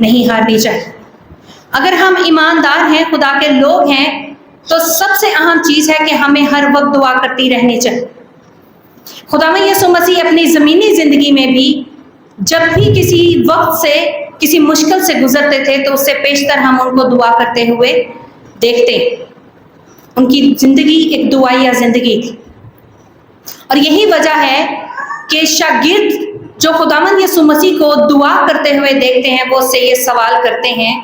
نہیں ہارنی چاہیے۔ اگر ہم ایماندار ہیں، خدا کے لوگ ہیں، تو سب سے اہم چیز ہے کہ ہمیں ہر وقت دعا کرتی رہنی چاہیے۔ خداوند یسوع مسیح اپنی زمینی زندگی میں بھی جب بھی کسی وقت سے، کسی مشکل سے گزرتے تھے تو اس سے پیشتر ہم ان کو دعا کرتے ہوئے دیکھتے ہیں۔ ان کی زندگی ایک دعائیا زندگی تھی، اور یہی وجہ ہے کہ شاگرد جو خداوند یسوع مسیح کو دعا کرتے ہوئے دیکھتے ہیں، وہ اس سے یہ سوال کرتے ہیں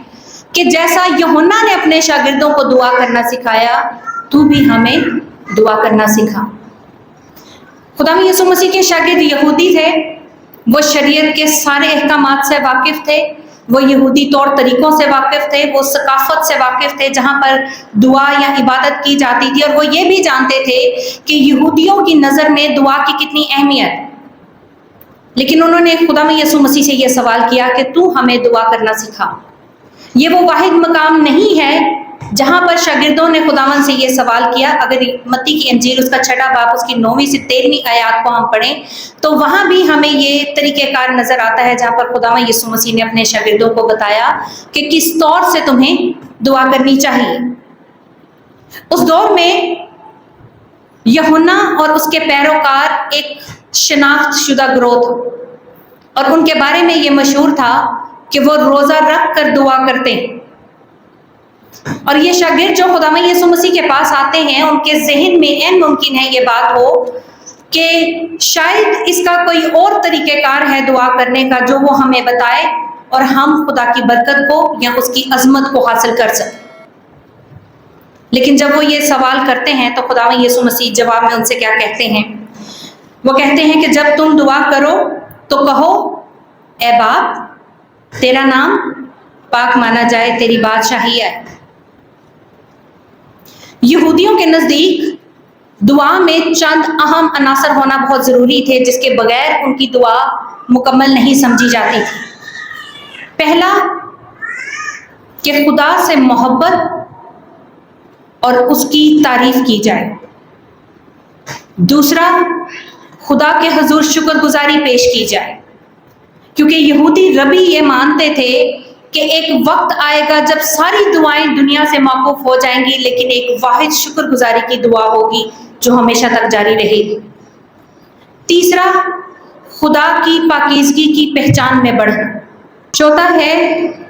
کہ جیسا یوحنا نے اپنے شاگردوں کو دعا کرنا سکھایا، تو بھی ہمیں دعا کرنا سکھا۔ خداوند یسوع مسیح کے شاگرد یہودی تھے، وہ شریعت کے سارے احکامات سے واقف تھے، وہ یہودی طور طریقوں سے واقف تھے، وہ ثقافت سے واقف تھے جہاں پر دعا یا عبادت کی جاتی تھی، اور وہ یہ بھی جانتے تھے کہ یہودیوں کی نظر میں دعا کی کتنی اہمیت۔ لیکن انہوں نے خداوند یسوع مسیح سے یہ سوال کیا کہ تو ہمیں دعا کرنا سکھا۔ یہ وہ واحد مقام نہیں ہے جہاں پر شاگردوں نے خداوند سے یہ سوال کیا۔ اگر متی کی انجیل اس کا 6 باب اس کی 9 سے 13 آیات کو ہم پڑھیں تو وہاں بھی ہمیں یہ طریقہ کار نظر آتا ہے جہاں پر خداوند یسوع مسیح نے اپنے شاگردوں کو بتایا کہ کس طور سے تمہیں دعا کرنی چاہیے۔ اس دور میں یوحنا اور اس کے پیروکار ایک شناخت شدہ گروہ تھا، اور ان کے بارے میں یہ مشہور تھا کہ وہ روزہ رکھ کر دعا کرتے ہیں۔ اور یہ شاگرد جو خداوند یسوع مسیح کے پاس آتے ہیں، ان کے ذہن میں عین ممکن ہے یہ بات ہو کہ شاید اس کا کوئی اور طریقہ کار ہے دعا کرنے کا جو وہ ہمیں بتائے اور ہم خدا کی برکت کو یا اس کی عظمت کو حاصل کر سکیں۔ لیکن جب وہ یہ سوال کرتے ہیں تو خداوند یسوع مسیح جواب میں ان سے کیا کہتے ہیں؟ وہ کہتے ہیں کہ جب تم دعا کرو تو کہو، اے باپ، تیرا نام پاک مانا جائے، تیری بادشاہی ہے۔ یہودیوں کے نزدیک دعا میں چند اہم عناصر ہونا بہت ضروری تھے جس کے بغیر ان کی دعا مکمل نہیں سمجھی جاتی تھی۔ پہلا کہ خدا سے محبت اور اس کی تعریف کی جائے۔ دوسرا، خدا کے حضور شکر گزاری پیش کی جائے، کیونکہ یہودی ربی یہ مانتے تھے کہ ایک وقت آئے گا جب ساری دعائیں دنیا سے موقوف ہو جائیں گی، لیکن ایک واحد شکر گزاری کی دعا ہوگی جو ہمیشہ تک جاری رہے گی۔ تیسرا، خدا کی پاکیزگی کی پہچان میں بڑھنا۔ چوتھا ہے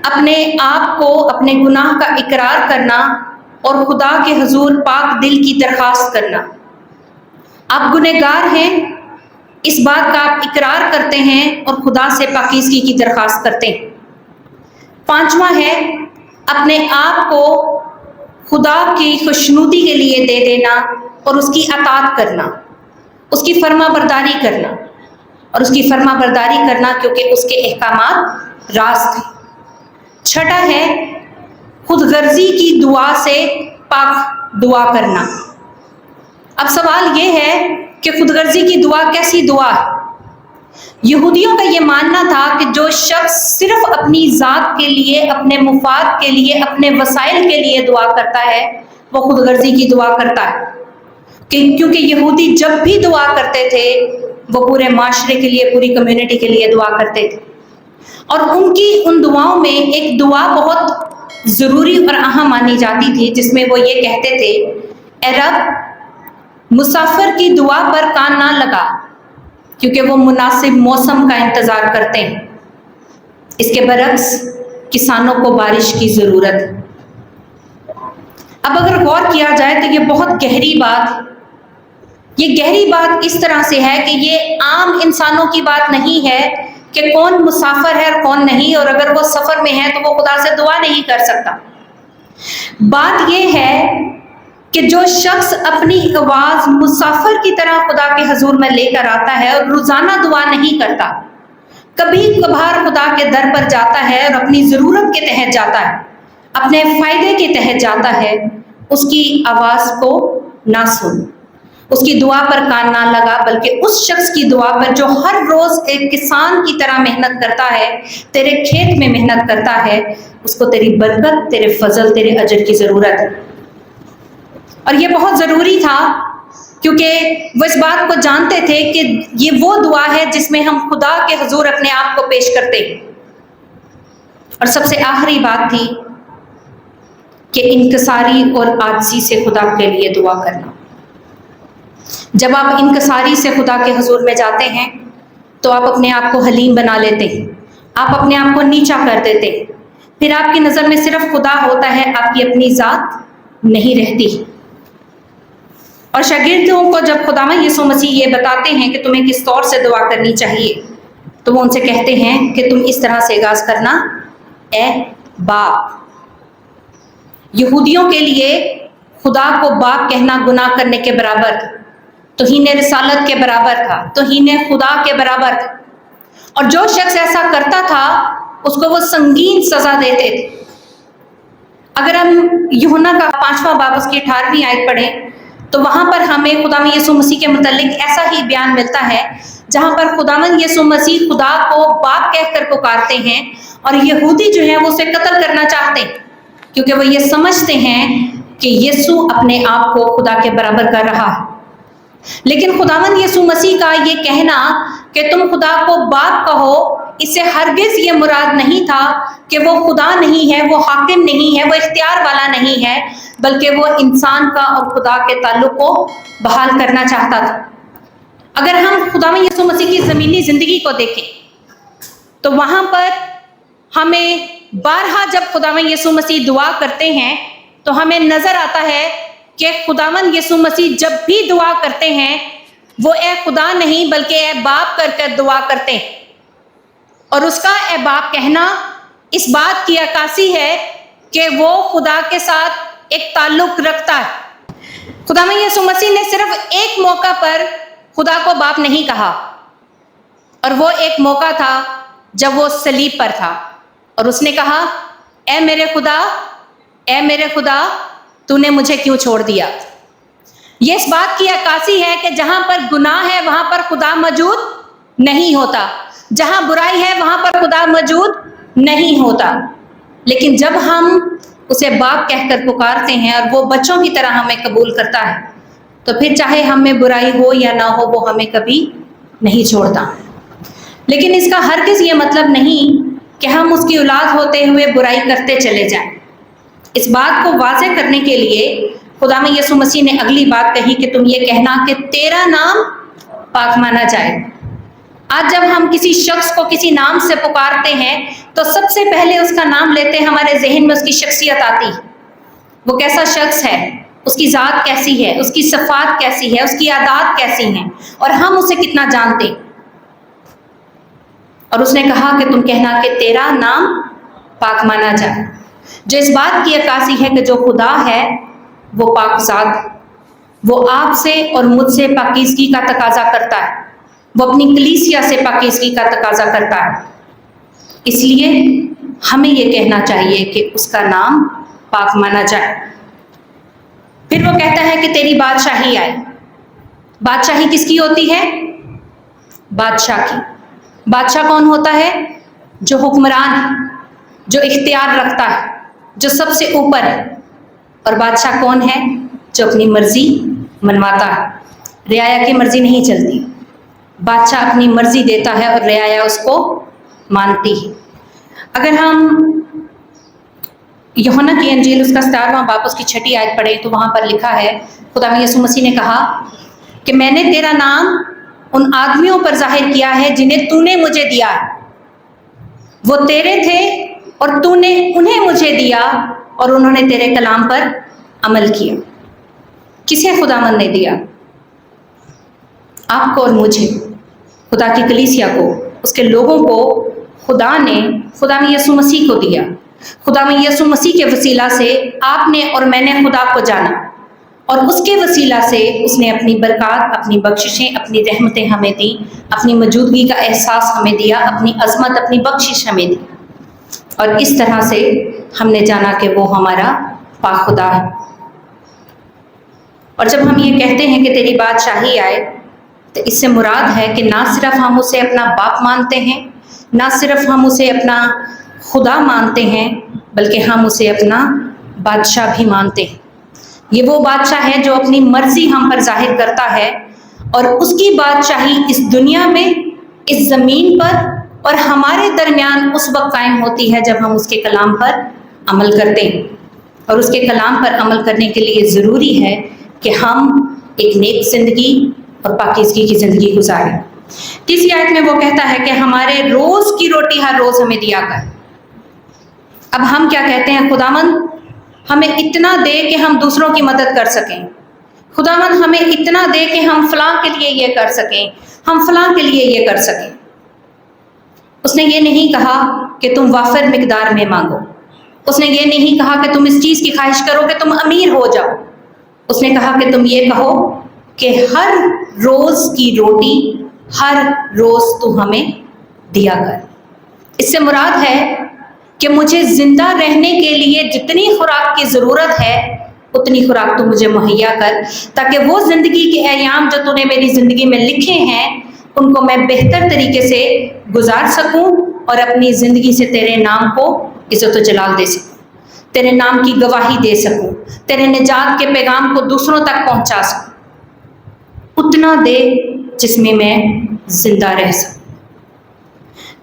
اپنے آپ کو اپنے گناہ کا اقرار کرنا اور خدا کے حضور پاک دل کی درخواست کرنا۔ آپ گنہگار ہیں، اس بات کا آپ اقرار کرتے ہیں اور خدا سے پاکیزگی کی درخواست کرتے ہیں۔ پانچواں ہے اپنے آپ کو خدا کی خوشنودی کے لیے دے دینا اور اس کی اطاعت کرنا، اس کی فرما برداری کرنا، اور اس کی فرما برداری کرنا کیونکہ اس کے احکامات راست ہیں۔ چھٹا ہے خود غرضی کی دعا سے پاک دعا کرنا۔ اب سوال یہ ہے کہ خود غرضی کی دعا کیسی دعا ہے؟ یہودیوں کا یہ ماننا تھا کہ جو شخص صرف اپنی ذات کے لیے، اپنے مفاد کے لیے، اپنے وسائل کے لیے دعا کرتا ہے وہ خود غرضی کی دعا کرتا ہے، کیونکہ یہودی جب بھی دعا کرتے تھے وہ پورے معاشرے کے لیے، پوری کمیونٹی کے لیے دعا کرتے تھے، اور ان کی ان دعاؤں میں ایک دعا بہت ضروری اور اہم مانی جاتی تھی جس میں وہ یہ کہتے تھے، اے رب، مسافر کی دعا پر کان نہ لگا کیونکہ وہ مناسب موسم کا انتظار کرتے ہیں، اس کے برعکس کسانوں کو بارش کی ضرورت ہے۔ اب اگر غور کیا جائے تو یہ بہت گہری بات ہے۔ یہ گہری بات اس طرح سے ہے کہ یہ عام انسانوں کی بات نہیں ہے کہ کون مسافر ہے اور کون نہیں، اور اگر وہ سفر میں ہے تو وہ خدا سے دعا نہیں کر سکتا۔ بات یہ ہے کہ جو شخص اپنی آواز مسافر کی طرح خدا کے حضور میں لے کر آتا ہے اور روزانہ دعا نہیں کرتا، کبھی کبھار خدا کے در پر جاتا ہے اور اپنی ضرورت کے تحت جاتا ہے، اپنے فائدے کے تحت جاتا ہے، اس کی آواز کو نہ سن، اس کی دعا پر کان نہ لگا، بلکہ اس شخص کی دعا پر جو ہر روز ایک کسان کی طرح محنت کرتا ہے، تیرے کھیت میں محنت کرتا ہے، اس کو تیری برکت، تیرے فضل، تیرے اجر کی ضرورت ہے۔ اور یہ بہت ضروری تھا کیونکہ وہ اس بات کو جانتے تھے کہ یہ وہ دعا ہے جس میں ہم خدا کے حضور اپنے آپ کو پیش کرتے ہیں۔ اور سب سے آخری بات تھی کہ انکساری اور عاجزی سے خدا کے لیے دعا کرنا۔ جب آپ انکساری سے خدا کے حضور میں جاتے ہیں تو آپ اپنے آپ کو حلیم بنا لیتے ہیں، آپ اپنے آپ کو نیچا کر دیتے ہیں، پھر آپ کی نظر میں صرف خدا ہوتا ہے، آپ کی اپنی ذات نہیں رہتی۔ اور شاگردوں کو جب خداوند یسوع مسیح یہ بتاتے ہیں کہ تمہیں کس طور سے دعا کرنی چاہیے تو وہ ان سے کہتے ہیں کہ تم اس طرح سے آغاز کرنا، اے باپ۔ یہودیوں کے لیے خدا کو باپ کہنا گناہ کرنے کے برابر تھا، توہین رسالت کے برابر تھا، توہین خدا کے برابر تھا، اور جو شخص ایسا کرتا تھا اس کو وہ سنگین سزا دیتے تھے۔ اگر ہم یوحنا کا 5واں باب اس کی 18ویں آیت پڑھیں تو وہاں پر ہمیں خداوند یسوع مسیح کے متعلق ایسا ہی بیان ملتا ہے جہاں پر خداوند یسوع مسیح خدا کو باپ کہہ کر پکارتے ہیں، اور یہودی جو ہیں وہ اسے قتل کرنا چاہتے ہیں کیونکہ وہ یہ سمجھتے ہیں کہ یسوع اپنے آپ کو خدا کے برابر کر رہا ہے۔ لیکن خداوند یسوع مسیح کا یہ کہنا کہ تم خدا کو باپ کہو، اس سے ہرگز یہ مراد نہیں تھا کہ وہ خدا نہیں ہے، وہ حاکم نہیں ہے، وہ اختیار والا نہیں ہے، بلکہ وہ انسان کا اور خدا کے تعلق کو بحال کرنا چاہتا تھا۔ اگر ہم خداوند یسوع مسیح کی زمینی زندگی کو دیکھیں تو وہاں پر ہمیں بارہا جب خداوند یسوع مسیح دعا کرتے ہیں تو ہمیں نظر آتا ہے کہ خداوند یسوع مسیح جب بھی دعا کرتے ہیں وہ اے خدا نہیں بلکہ اے باپ کر کر دعا کرتے ہیں، اور اس کا اے باپ کہنا اس بات کی عکاسی ہے کہ وہ خدا کے ساتھ ایک تعلق رکھتا ہے۔ خداوند یسوع مسیح نے صرف ایک موقع پر خدا کو باپ نہیں کہا، اور وہ ایک موقع تھا جب وہ صلیب پر تھا، اور اس نے کہا اے میرے خدا، اے میرے خدا، تو نے مجھے کیوں چھوڑ دیا۔ یہ اس بات کی عکاسی ہے کہ جہاں پر گناہ ہے وہاں پر خدا موجود نہیں ہوتا، جہاں برائی ہے وہاں پر خدا موجود نہیں ہوتا۔ لیکن جب ہم اسے باپ کہہ کر پکارتے ہیں اور وہ بچوں کی طرح ہمیں قبول کرتا ہے تو پھر چاہے ہم میں برائی ہو یا نہ ہو وہ ہمیں کبھی نہیں چھوڑتا۔ لیکن اس کا ہرگز یہ مطلب نہیں کہ ہم اس کی اولاد ہوتے ہوئے برائی کرتے چلے جائیں۔ اس بات کو واضح کرنے کے لیے خداوند یسوع مسیح نے اگلی بات کہی کہ تم یہ کہنا کہ تیرا نام پاک مانا جائے۔ آج جب ہم کسی شخص کو کسی نام سے پکارتے ہیں تو سب سے پہلے اس کا نام لیتے ہیں، ہمارے ذہن میں اس کی شخصیت آتی ہے، وہ کیسا شخص ہے، اس کی ذات کیسی ہے، اس کی صفات کیسی ہے، اس کی عادات کیسی ہیں، اور ہم اسے کتنا جانتے۔ اور اس نے کہا کہ تم کہنا کہ تیرا نام پاک مانا جائے، جو اس بات کی عکاسی ہے کہ جو خدا ہے وہ پاک ذات، وہ آپ سے اور مجھ سے پاکیزگی کا تقاضا کرتا ہے، وہ اپنی کلیسیا سے پاکیزگی کا تقاضا کرتا ہے۔ اس لیے ہمیں یہ کہنا چاہیے کہ اس کا نام پاک مانا جائے۔ پھر وہ کہتا ہے کہ تیری بادشاہی آئے۔ بادشاہی کس کی ہوتی ہے؟ بادشاہ کی۔ بادشاہ کون ہوتا ہے؟ جو حکمران ہے، جو اختیار رکھتا ہے، جو سب سے اوپر ہے۔ اور بادشاہ کون ہے؟ جو اپنی مرضی منواتا ہے، رعایا کی مرضی نہیں چلتی۔ بادشاہ اپنی مرضی دیتا ہے اور رعایا اس کو مانتی ہے۔ اگر ہم یوحنا کی انجیل اس کا 17واں باب اس کی 6 آیت پڑھیں تو وہاں پر لکھا ہے، خداوند یسوع مسیح نے کہا کہ میں نے تیرا نام ان آدمیوں پر ظاہر کیا ہے جنہیں تو نے مجھے دیا ہے، وہ تیرے تھے اور تو نے انہیں مجھے دیا اور انہوں نے تیرے کلام پر عمل کیا۔ کسے خداوند نے دیا؟ آپ کو اور مجھے، خدا کی کلیسیا کو، اس کے لوگوں کو خدا نے خداوند یسوع مسیح کو دیا۔ خداوند یسوع مسیح کے وسیلہ سے آپ نے اور میں نے خدا کو جانا، اور اس کے وسیلہ سے اس نے اپنی برکات، اپنی بخششیں، اپنی رحمتیں ہمیں دیں، اپنی موجودگی کا احساس ہمیں دیا، اپنی عظمت، اپنی بخشش ہمیں دی، اور اس طرح سے ہم نے جانا کہ وہ ہمارا پاک خدا ہے۔ اور جب ہم یہ کہتے ہیں کہ تیری بادشاہی آئے تو اس سے مراد ہے کہ نہ صرف ہم اسے اپنا باپ مانتے ہیں، نہ صرف ہم اسے اپنا خدا مانتے ہیں، بلکہ ہم اسے اپنا بادشاہ بھی مانتے ہیں۔ یہ وہ بادشاہ ہے جو اپنی مرضی ہم پر ظاہر کرتا ہے، اور اس کی بادشاہی اس دنیا میں، اس زمین پر اور ہمارے درمیان اس وقت قائم ہوتی ہے جب ہم اس کے کلام پر عمل کرتے ہیں. اور اس کے کلام پر عمل کرنے کے لیے ضروری ہے کہ ہم ایک نیک زندگی اور پاکیزگی کی زندگی گزاریں. تیسری آیت میں وہ کہتا ہے کہ ہمارے روز کی روٹی ہر روز ہمیں دیا کر. اب ہم کیا کہتے ہیں؟ خداوند ہمیں اتنا دے کہ ہم دوسروں کی مدد کر سکیں. خداوند ہمیں اتنا دے کہ ہم فلاں کے لیے یہ کر سکیں، ہم فلاں کے لیے یہ کر سکیں. اس نے یہ نہیں کہا کہ تم وافر مقدار میں مانگو. اس نے یہ نہیں کہا کہ تم اس چیز کی خواہش کرو کہ تم امیر ہو جاؤ. اس نے کہا کہ تم یہ کہو کہ ہر روز کی روٹی ہر روز تو ہمیں دیا کر. اس سے مراد ہے کہ مجھے زندہ رہنے کے لیے جتنی خوراک کی ضرورت ہے اتنی خوراک تو مجھے مہیا کر، تاکہ وہ زندگی کے ایام جو تو نے میری زندگی میں لکھے ہیں ان کو میں بہتر طریقے سے گزار سکوں اور اپنی زندگی سے تیرے نام کو عزت و جلال دے سکوں، تیرے نام کی گواہی دے سکوں، تیرے نجات کے پیغام کو دوسروں تک پہنچا سکوں. اتنا دے جس میں میں زندہ رہ سکوں.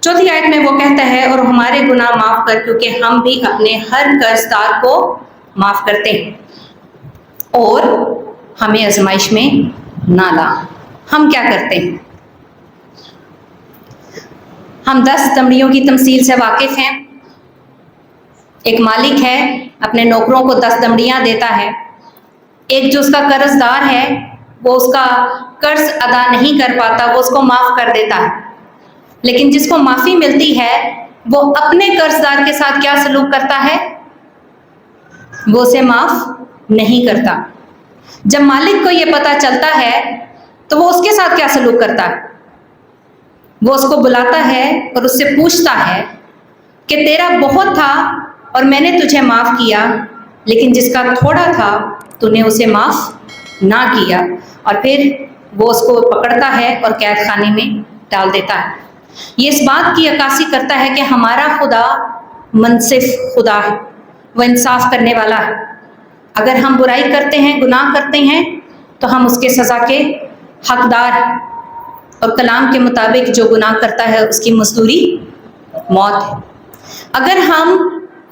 چوتھی آیت میں وہ کہتا ہے اور ہمارے گناہ معاف کر کیونکہ ہم بھی اپنے ہر قرض دار کو معاف کرتے ہیں، اور ہمیں آزمائش میں نہ لا. ہم کیا کرتے ہیں؟ ہم 10 دمڑیوں کی تمثیل سے واقف ہیں. ایک مالک ہے، اپنے نوکروں کو 10 دمڑیاں دیتا ہے. ایک جو اس کا قرض دار ہے وہ اس کا قرض ادا نہیں کر پاتا، وہ اس کو معاف کر دیتا ہے. لیکن جس کو معافی ملتی ہے وہ اپنے قرض دار کے ساتھ کیا سلوک کرتا ہے؟ وہ اسے معاف نہیں کرتا. جب مالک کو یہ پتہ چلتا ہے تو وہ اس کے ساتھ کیا سلوک کرتا ہے؟ وہ اس کو بلاتا ہے اور اس سے پوچھتا ہے کہ تیرا بہت تھا اور میں نے تجھے معاف کیا، لیکن جس کا تھوڑا تھا تو نے اسے معاف نہ کیا. اور پھر وہ اس کو پکڑتا ہے اور قید خانے میں ڈال دیتا ہے. یہ اس بات کی عکاسی کرتا ہے کہ ہمارا خدا منصف خدا ہے، وہ انصاف کرنے والا ہے. اگر ہم برائی کرتے ہیں، گناہ کرتے ہیں تو ہم اس کے سزا کے حقدار ہیں، اور کلام کے مطابق جو گناہ کرتا ہے اس کی مزدوری موت ہے. اگر ہم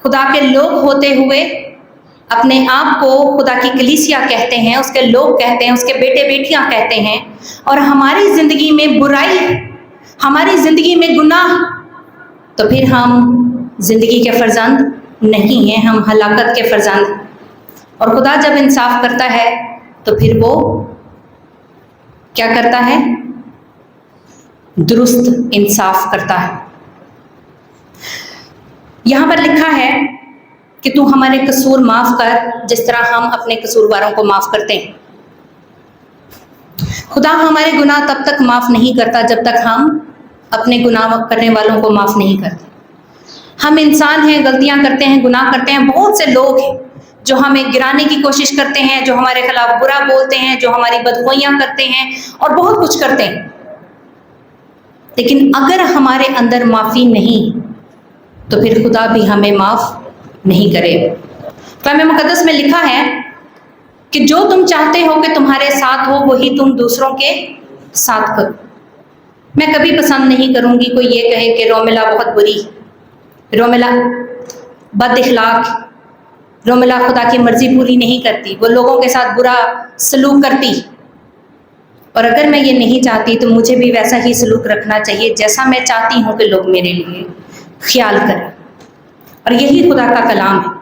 خدا کے لوگ ہوتے ہوئے اپنے آپ کو خدا کی کلیسیا کہتے ہیں، اس کے لوگ کہتے ہیں، اس کے بیٹے بیٹیاں کہتے ہیں، اور ہماری زندگی میں برائی، ہماری زندگی میں گناہ، تو پھر ہم زندگی کے فرزند نہیں ہیں، ہم ہلاکت کے فرزند ہیں. اور خدا جب انصاف کرتا ہے تو پھر وہ کیا کرتا ہے؟ درست انصاف کرتا ہے. یہاں پر لکھا ہے کہ تو ہمارے قصور معاف کر جس طرح ہم اپنے قصورواروں کو معاف کرتے ہیں. خدا ہمارے گناہ تب تک معاف نہیں کرتا جب تک ہم اپنے گناہ کرنے والوں کو معاف نہیں کرتے. ہم انسان ہیں، غلطیاں کرتے ہیں، گناہ کرتے ہیں. بہت سے لوگ ہیں جو ہمیں گرانے کی کوشش کرتے ہیں، جو ہمارے خلاف برا بولتے ہیں، جو ہماری بدگوئیاں کرتے ہیں اور بہت کچھ کرتے ہیں. لیکن اگر ہمارے اندر معافی نہیں تو پھر خدا بھی ہمیں معاف نہیں کرے. کلام مقدس میں لکھا ہے کہ جو تم چاہتے ہو کہ تمہارے ساتھ ہو وہی تم دوسروں کے ساتھ کرو. میں کبھی پسند نہیں کروں گی کوئی یہ کہے کہ رومیلا بہت بری، رومیلا بد اخلاق، رومیلا خدا کی مرضی پوری نہیں کرتی، وہ لوگوں کے ساتھ برا سلوک کرتی. اور اگر میں یہ نہیں چاہتی تو مجھے بھی ویسا ہی سلوک رکھنا چاہیے جیسا میں چاہتی ہوں کہ لوگ میرے لیے خیال کریں. اور یہی خدا کا کلام ہے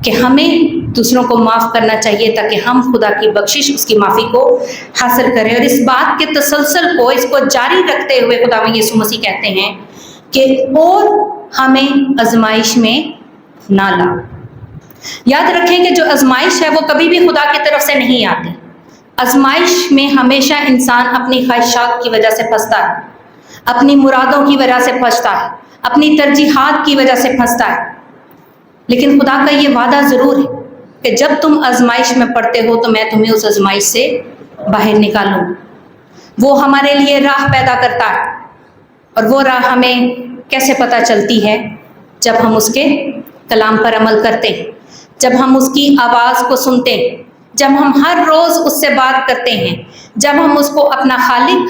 کہ ہمیں دوسروں کو معاف کرنا چاہیے تاکہ ہم خدا کی بخشش، اس کی معافی کو حاصل کریں. اور اس بات کے تسلسل کو، اس کو جاری رکھتے ہوئے خداوند یسوع مسیح کہتے ہیں کہ اور ہمیں آزمائش میں نہ لا. یاد رکھیں کہ جو آزمائش ہے وہ کبھی بھی خدا کی طرف سے نہیں آتی. آزمائش میں ہمیشہ انسان اپنی خواہشات کی وجہ سے پھنستا ہے، اپنی مرادوں کی وجہ سے پھنستا ہے، اپنی ترجیحات کی وجہ سے پھنستا ہے. لیکن خدا کا یہ وعدہ ضرور ہے کہ جب تم آزمائش میں پڑتے ہو تو میں تمہیں اس آزمائش سے باہر نکالوں. وہ ہمارے لیے راہ پیدا کرتا ہے، اور وہ راہ ہمیں کیسے پتہ چلتی ہے؟ جب ہم اس کے کلام پر عمل کرتے ہیں، جب ہم اس کی آواز کو سنتے ہیں، جب ہم ہر روز اس سے بات کرتے ہیں، جب ہم اس کو اپنا خالق،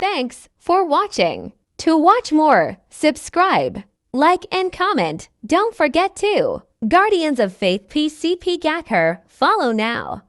Thanks for watching. To watch more, subscribe, like and comment. Don't forget to Guardians of Faith PCP Gacker. Follow now.